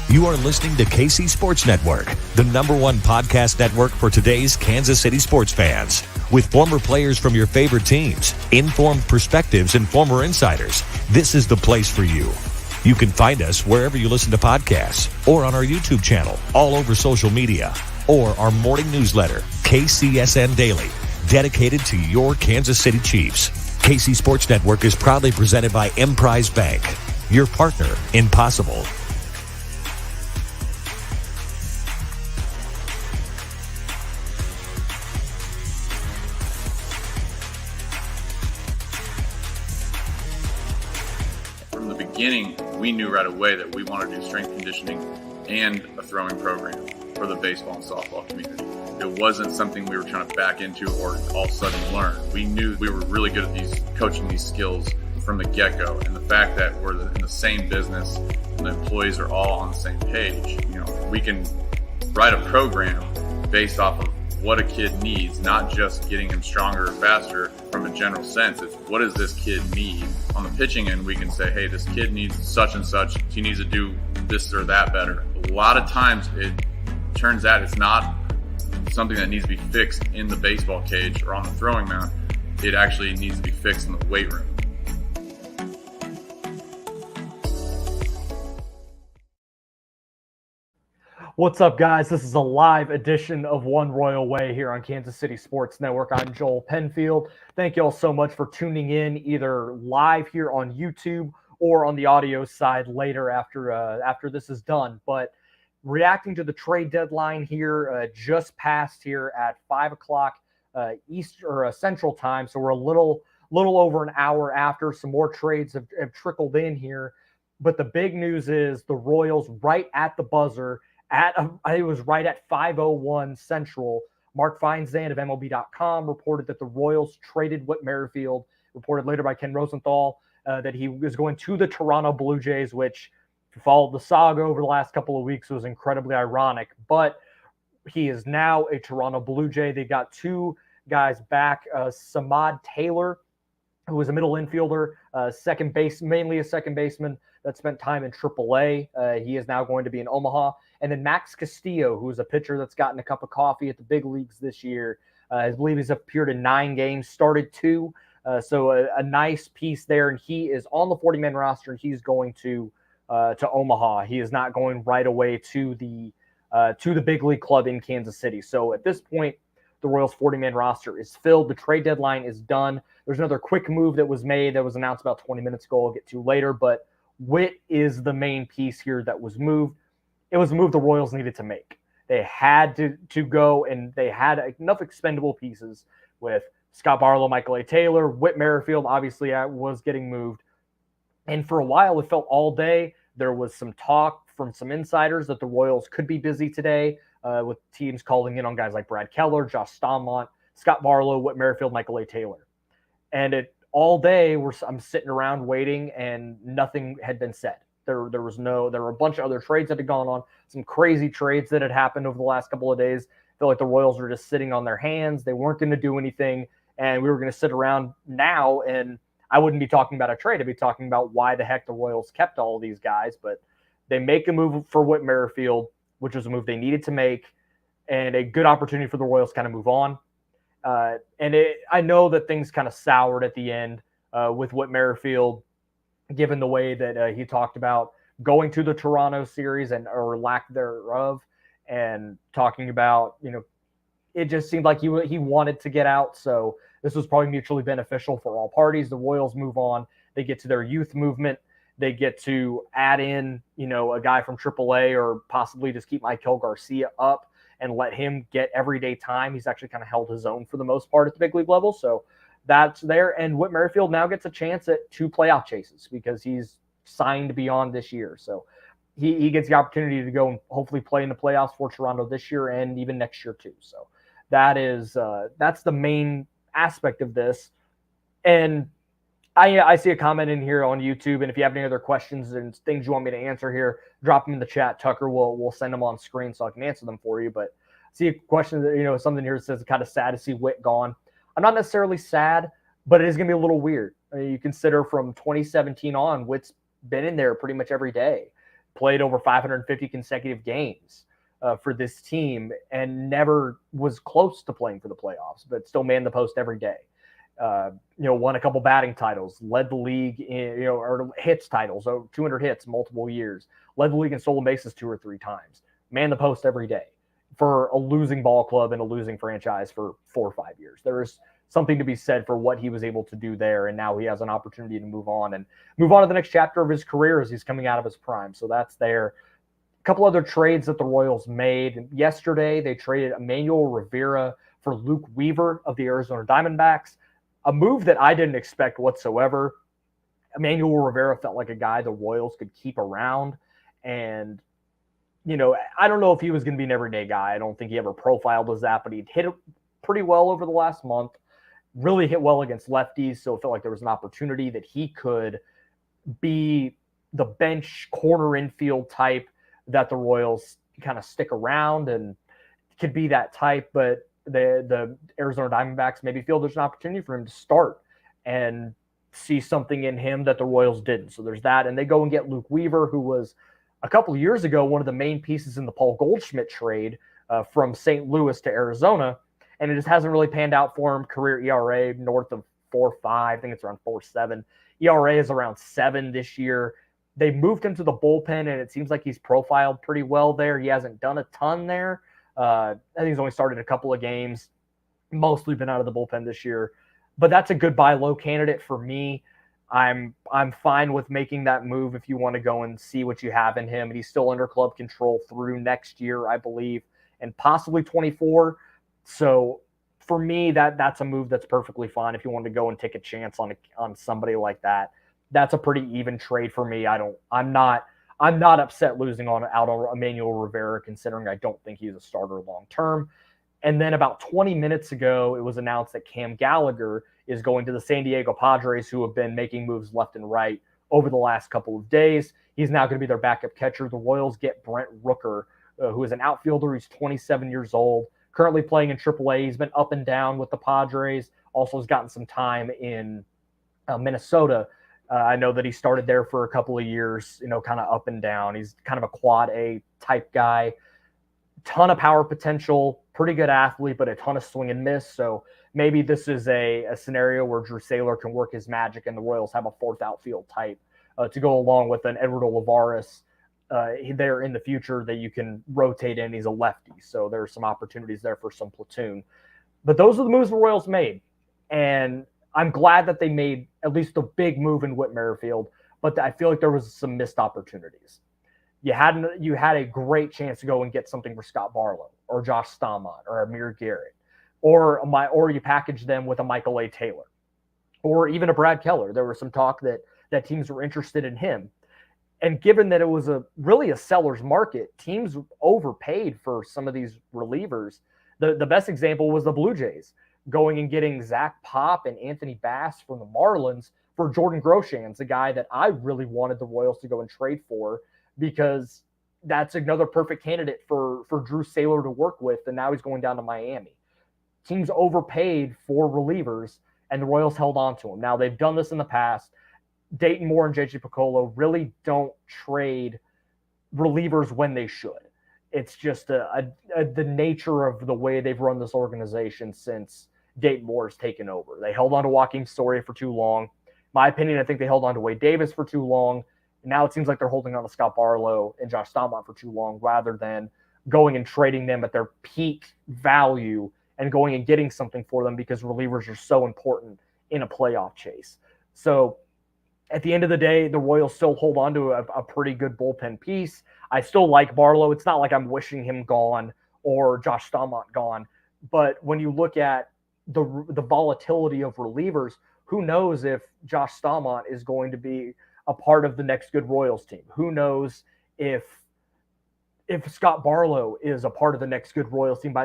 You are listening to KC Sports Network, the #1 podcast network for today's Kansas City sports fans. With former players from your favorite teams, informed perspectives, and former insiders, this is the place for you. You can find us wherever you listen to podcasts or on our YouTube channel, all over social media, or our morning newsletter, KCSN Daily, dedicated to your Kansas City Chiefs. KC Sports Network is proudly presented by Emprise Bank, your partner in possible. From the beginning, we knew right away that we wanted to do strength conditioning and a throwing program for the baseball and softball community. It wasn't something we were trying to back into or all of a sudden learn. We knew we were really good at coaching these skills from the get-go, and the fact that we're in the same business and the employees are all on the same page, we can write a program based off of what a kid needs, not just getting him stronger or faster from a general sense. It's what does this kid need? On the pitching end, we can say, hey, this kid needs such and such. He needs to do this or that better. A lot of times it turns out it's not something that needs to be fixed in the baseball cage or on the throwing mound. It actually needs to be fixed in the weight room. What's up, guys? This is a live edition of One Royal Way here on Kansas City Sports Network. I'm Joel Penfield. Thank you all so much for tuning in, either live here on YouTube or on the audio side later after this is done. But reacting to the trade deadline here, just passed here at 5 o'clock Central Time, so we're a little over an hour after. Some more trades have trickled in here, but the big news is the Royals right at the buzzer. It was right at 5:01 Central. Mark Feinsand of MLB.com reported that the Royals traded Whit Merrifield, reported later by Ken Rosenthal that he was going to the Toronto Blue Jays, which, if you followed the saga over the last couple of weeks, was incredibly ironic. But he is now a Toronto Blue Jay. They got two guys back, Samad Taylor, who was a middle infielder, mainly a second baseman that spent time in AAA. He is now going to be in Omaha. And then Max Castillo, who's a pitcher that's gotten a cup of coffee at the big leagues this year. I believe he's appeared in 9 games, started 2. So a nice piece there. And he is on the 40-man roster, and he's going to Omaha. He is not going right away to the big league club in Kansas City. So at this point, the Royals 40-man roster is filled. The trade deadline is done. There's another quick move that was made that was announced about 20 minutes ago. I'll get to later. But Whit is the main piece here that was moved. It was a move the Royals needed to make. They had to go, and they had enough expendable pieces with Scott Barlow, Michael A. Taylor, Whit Merrifield obviously was getting moved. And for a while, it felt all day. There was some talk from some insiders that the Royals could be busy today with teams calling in on guys like Brad Keller, Josh Staumont, Scott Barlow, Whit Merrifield, Michael A. Taylor. And all day, I'm sitting around waiting, and nothing had been said. There were a bunch of other trades that had gone on, some crazy trades that had happened over the last couple of days. I feel like the Royals were just sitting on their hands. They weren't going to do anything, and we were going to sit around now, and I wouldn't be talking about a trade. I'd be talking about why the heck the Royals kept all of these guys. But they make a move for Whit Merrifield, which was a move they needed to make, and a good opportunity for the Royals to kind of move on. I know that things kind of soured at the end with Whit Merrifield, given the way that he talked about going to the Toronto series or lack thereof, and talking about, it just seemed like he wanted to get out. So this was probably mutually beneficial for all parties. The Royals move on. They get to their youth movement. They get to add in, a guy from AAA, or possibly just keep Michael Garcia up and let him get everyday time. He's actually kind of held his own for the most part at the big league level. So that's there. And Whit Merrifield now gets a chance at 2 playoff chases because he's signed beyond this year. So he gets the opportunity to go and hopefully play in the playoffs for Toronto this year and even next year too. So that's the main aspect of this. And I see a comment in here on YouTube, and if you have any other questions and things you want me to answer here, drop them in the chat. Tucker will send them on screen so I can answer them for you. But I see a question that, something here that says kind of sad to see Whit gone. I'm not necessarily sad, but it is going to be a little weird. You consider from 2017 on, Whit's been in there pretty much every day. played over 550 consecutive games for this team and never was close to playing for the playoffs, but still manned the post every day. Won a couple batting titles, led the league in, or hits titles, 200 hits, multiple years, led the league in stolen bases 2 or 3 times, manned the post every day for a losing ball club and a losing franchise for 4 or 5 years. There is something to be said for what he was able to do there. And now he has an opportunity to move on to the next chapter of his career as he's coming out of his prime. So that's there. A couple other trades that the Royals made. Yesterday, they traded Emmanuel Rivera for Luke Weaver of the Arizona Diamondbacks, a move that I didn't expect whatsoever. Emmanuel Rivera felt like a guy the Royals could keep around. And, I don't know if he was going to be an everyday guy. I don't think he ever profiled as that, but he'd hit it pretty well over the last month, really hit well against lefties. So it felt like there was an opportunity that he could be the bench corner infield type that the Royals kind of stick around and could be that type. But the Arizona Diamondbacks maybe feel there's an opportunity for him to start and see something in him that the Royals didn't. So there's that. And they go and get Luke Weaver, who was a couple of years ago one of the main pieces in the Paul Goldschmidt trade from St. Louis to Arizona. And it just hasn't really panned out for him. Career ERA north of 4.5. I think it's around 4.7. ERA is around 7 this year. They moved him to the bullpen, and it seems like he's profiled pretty well there. He hasn't done a ton there. I think he's only started a couple of games, mostly been out of the bullpen this year. But that's a good buy low candidate for me. I'm fine with making that move if you want to go and see what you have in him. And he's still under club control through next year, I believe, and possibly 24. So for me, that's a move that's perfectly fine if you want to go and take a chance on somebody like that. That's a pretty even trade for me. I'm not upset losing out on Emmanuel Rivera, considering I don't think he's a starter long term. And then about 20 minutes ago, it was announced that Cam Gallagher is going to the San Diego Padres, who have been making moves left and right over the last couple of days. He's now going to be their backup catcher. The Royals get Brent Rooker, who is an outfielder. He's 27 years old, currently playing in AAA. He's been up and down with the Padres. Also has gotten some time in Minnesota. I know that he started there for a couple of years, kind of up and down. He's kind of a quad A type guy. Ton of power potential, pretty good athlete, but a ton of swing and miss. So maybe this is a scenario where Drew Saylor can work his magic and the Royals have a 4th outfield type to go along with an Eduardo Olivares there in the future that you can rotate in. He's a lefty, so there's some opportunities there for some platoon. But those are the moves the Royals made. And I'm glad that they made at least a big move in Whit Merrifield, but I feel like there was some missed opportunities. You had a great chance to go and get something for Scott Barlow or Josh Staumont or Amir Garrett, or you package them with a Michael A. Taylor or even a Brad Keller. There was some talk that teams were interested in him. And given that it was really a seller's market, teams overpaid for some of these relievers. The best example was the Blue Jays going and getting Zach Pop and Anthony Bass from the Marlins for Jordan Groshans, a guy that I really wanted the Royals to go and trade for, because that's another perfect candidate for Drew Saylor to work with, and now he's going down to Miami. Teams overpaid for relievers, and the Royals held on to him. Now, they've done this in the past. Dayton Moore and J.J. Piccolo really don't trade relievers when they should. It's just the nature of the way they've run this organization since Dayton Moore has taken over. They held on to Joaquin Soria for too long. My opinion, I think they held on to Wade Davis for too long. Now it seems like they're holding on to Scott Barlow and Josh Staumont for too long, rather than going and trading them at their peak value and going and getting something for them, because relievers are so important in a playoff chase. So at the end of the day, the Royals still hold on to a pretty good bullpen piece. I still like Barlow. It's not like I'm wishing him gone or Josh Staumont gone. But when you look at the volatility of relievers, who knows if Josh Staumont is going to be a part of the next good Royals team? Who knows if Scott Barlow is a part of the next good Royals team?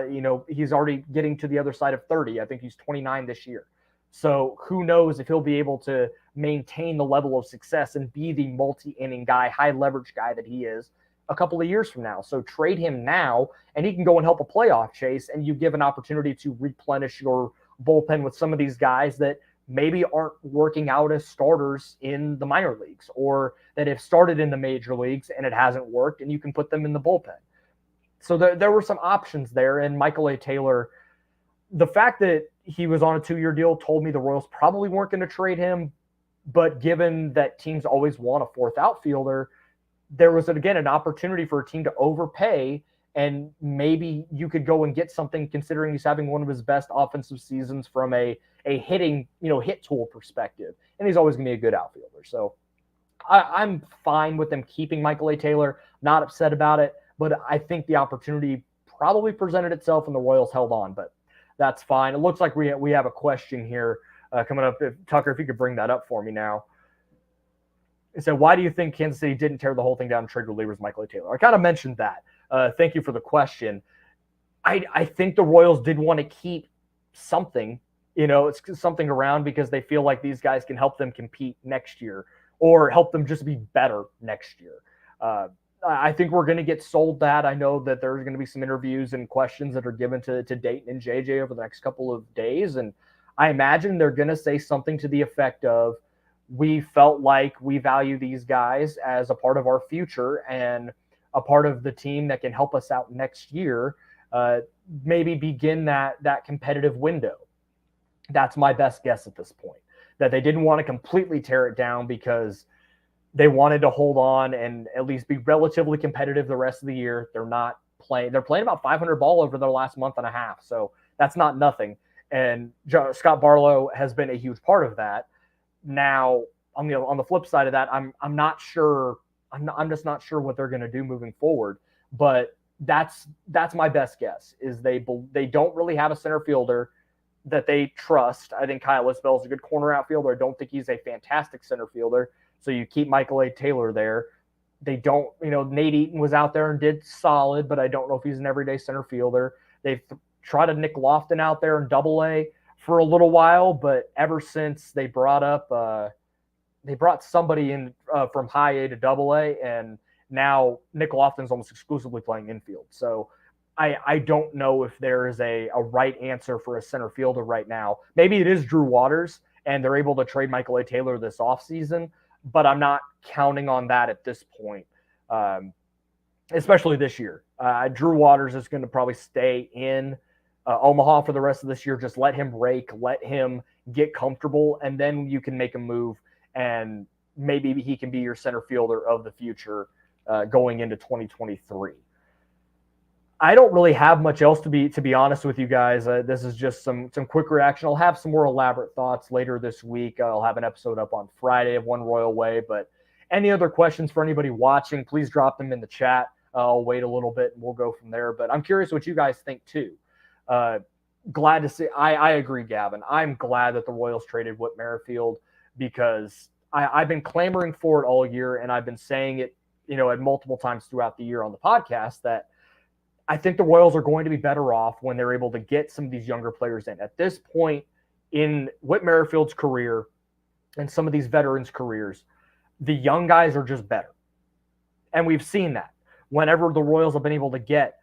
He's already getting to the other side of 30. I think he's 29 this year. So who knows if he'll be able to maintain the level of success and be the multi-inning guy, high leverage guy that he is a couple of years from now. So trade him now, and he can go and help a playoff chase, and you give an opportunity to replenish your bullpen with some of these guys that maybe aren't working out as starters in the minor leagues, or that have started in the major leagues and it hasn't worked, and you can put them in the bullpen. So there were some options there. And Michael A. Taylor, the fact that he was on a 2-year deal told me the Royals probably weren't going to trade him. But given that teams always want a fourth outfielder, there was, again, an opportunity for a team to overpay, and maybe you could go and get something, considering he's having one of his best offensive seasons from a hitting, hit tool perspective. And he's always going to be a good outfielder. So I'm fine with them keeping Michael A. Taylor, not upset about it, but I think the opportunity probably presented itself and the Royals held on, but that's fine. It looks like we have a question here coming up. Tucker, if you could bring that up for me now. It said, why do you think Kansas City didn't tear the whole thing down and trade relievers Michael A. Taylor? I kind of mentioned that. Thank you for the question. I think the Royals did want to keep something, it's something around, because they feel like these guys can help them compete next year or help them just be better next year. I think we're going to get sold that. I know that there's going to be some interviews and questions that are given to Dayton and JJ over the next couple of days. And I imagine they're going to say something to the effect of, we felt like we value these guys as a part of our future and a part of the team that can help us out next year, maybe begin that competitive window. That's my best guess at this point, that they didn't want to completely tear it down because they wanted to hold on and at least be relatively competitive the rest of the year. They're playing about 500 ball over their last month and a half. So that's not nothing. And Scott Barlow has been a huge part of that. Now, on the flip side of that, I'm not sure. I'm just not sure what they're going to do moving forward. But that's my best guess, is they don't really have a center fielder that they trust. I think Kyle Isbell is a good corner outfielder. I don't think he's a fantastic center fielder. So you keep Michael A. Taylor there. They don't, Nate Eaton was out there and did solid, but I don't know if he's an everyday center fielder. They've tried to Nick Lofton out there in Double-A for a little while, but ever since they brought somebody in from High A to Double-A, and now Nick Lofton's almost exclusively playing infield. So I don't know if there is a right answer for a center fielder right now. Maybe it is Drew Waters, and they're able to trade Michael A. Taylor this offseason, but I'm not counting on that at this point, especially this year. Drew Waters is going to probably stay in Omaha for the rest of this year. Just let him rake, let him get comfortable, and then you can make a move, and maybe he can be your center fielder of the future going into 2023. I don't really have much else to be honest with you guys. This is just some quick reaction. I'll have some more elaborate thoughts later this week. I'll have an episode up on Friday of One Royal Way. But any other questions for anybody watching, please drop them in the chat. I'll wait a little bit and we'll go from there. But I'm curious what you guys think too. Glad to see. I agree, Gavin. I'm glad that the Royals traded Whit Merrifield, because I've been clamoring for it all year, and I've been saying it, at multiple times throughout the year on the podcast, that I think the Royals are going to be better off when they're able to get some of these younger players in. At this point in Whit Merrifield's career and some of these veterans' careers, the young guys are just better. And we've seen that. Whenever the Royals have been able to get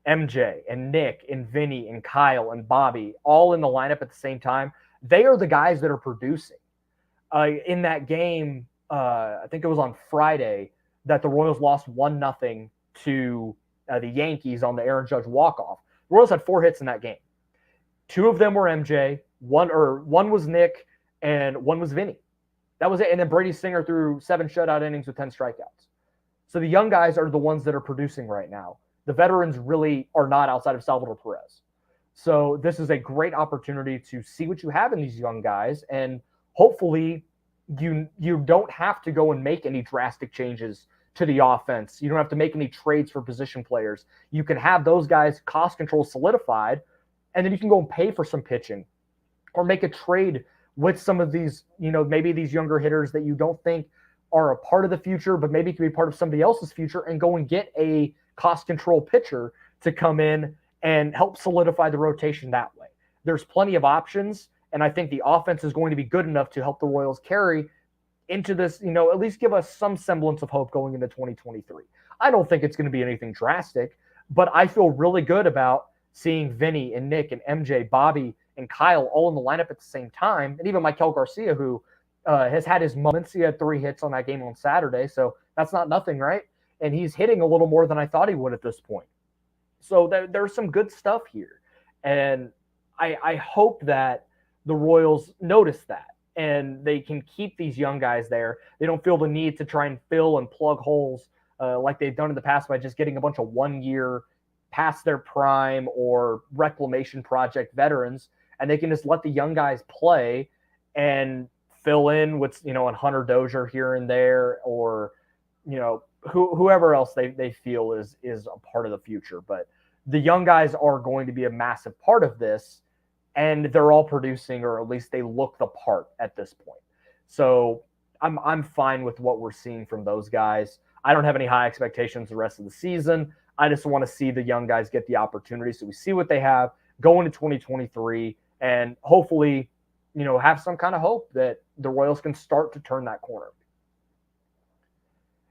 MJ and Nick and Vinny and Kyle and Bobby all in the lineup at the same time, they are the guys that are producing. In that game, I think it was on Friday, that the Royals lost 1-0 to the Yankees on the Aaron Judge walk-off. The Royals had 4 hits in that game. 2 of them were MJ, one was Nick, and 1 was Vinny. That was it. And then Brady Singer threw 7 shutout innings with 10 strikeouts. So the young guys are the ones that are producing right now. The veterans really are not, outside of Salvador Perez. So this is a great opportunity to see what you have in these young guys, and hopefully you don't have to go and make any drastic changes to the offense. You don't have to make any trades for position players. You can have those guys' cost control solidified, and then you can go and pay for some pitching or make a trade with some of these, maybe these younger hitters that you don't think are a part of the future, but maybe can be part of somebody else's future, and go and get a cost control pitcher to come in and help solidify the rotation that way. There's plenty of options, and I think the offense is going to be good enough to help the Royals carry into this, at least give us some semblance of hope going into 2023. I don't think it's going to be anything drastic, but I feel really good about seeing Vinny and Nick and MJ, Bobby, and Kyle all in the lineup at the same time, and even Michael Garcia, who has had his moments. He had 3 hits on that game on Saturday, so that's not nothing, right? And he's hitting a little more than I thought he would at this point. So there's some good stuff here. And I hope that the Royals notice that and they can keep these young guys there. They don't feel the need to try and fill and plug holes like they've done in the past by just getting a bunch of 1-year past their prime or reclamation project veterans, and they can just let the young guys play and fill in with, on Hunter Dozier here and there, or, whoever else they feel is a part of the future. But the young guys are going to be a massive part of this, and they're all producing, or at least they look the part at this point. So I'm fine with what we're seeing from those guys. I don't have any high expectations the rest of the season. I just want to see the young guys get the opportunity so we see what they have, go into 2023, and hopefully, have some kind of hope that the Royals can start to turn that corner.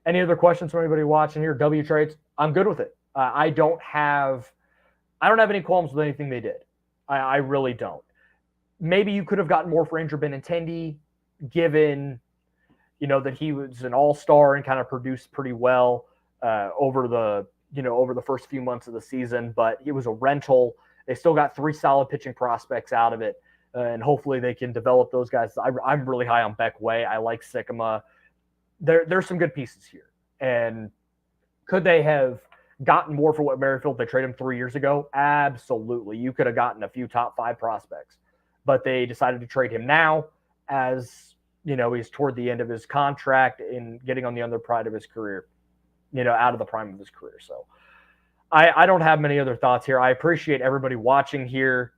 Any other questions from anybody watching here? W trades, I'm good with it. I don't have any qualms with anything they did. I really don't. Maybe you could have gotten more for Andrew Benintendi, given that he was an all-star and kind of produced pretty well over the first few months of the season, but it was a rental. They still got 3 solid pitching prospects out of it, and hopefully they can develop those guys. I'm really high on Beck Way. I like Sycamore. There's some good pieces here. And could they have gotten more for Whit Merrifield? They traded him 3 years ago. Absolutely. You could have gotten a few top 5 prospects, but they decided to trade him now as, he's toward the end of his contract and getting on the other pride of his career, out of the prime of his career. So I don't have many other thoughts here. I appreciate everybody watching here.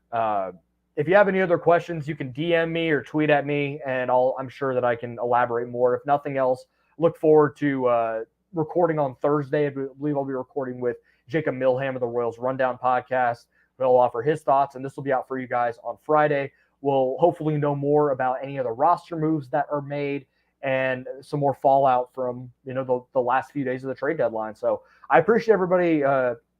If you have any other questions, you can DM me or tweet at me, and I'm sure that I can elaborate more. If nothing else, look forward to recording on Thursday. I believe I'll be recording with Jacob Milham of the Royals Rundown podcast. He'll offer his thoughts, and this will be out for you guys on Friday. We'll hopefully know more about any of the roster moves that are made and some more fallout from, the last few days of the trade deadline. So I appreciate everybody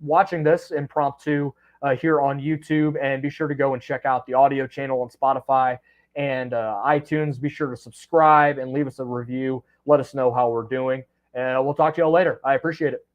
watching this impromptu here on YouTube, and be sure to go and check out the audio channel on Spotify and iTunes. Be sure to subscribe and leave us a review. Let us know how we're doing, and we'll talk to y'all later. I appreciate it.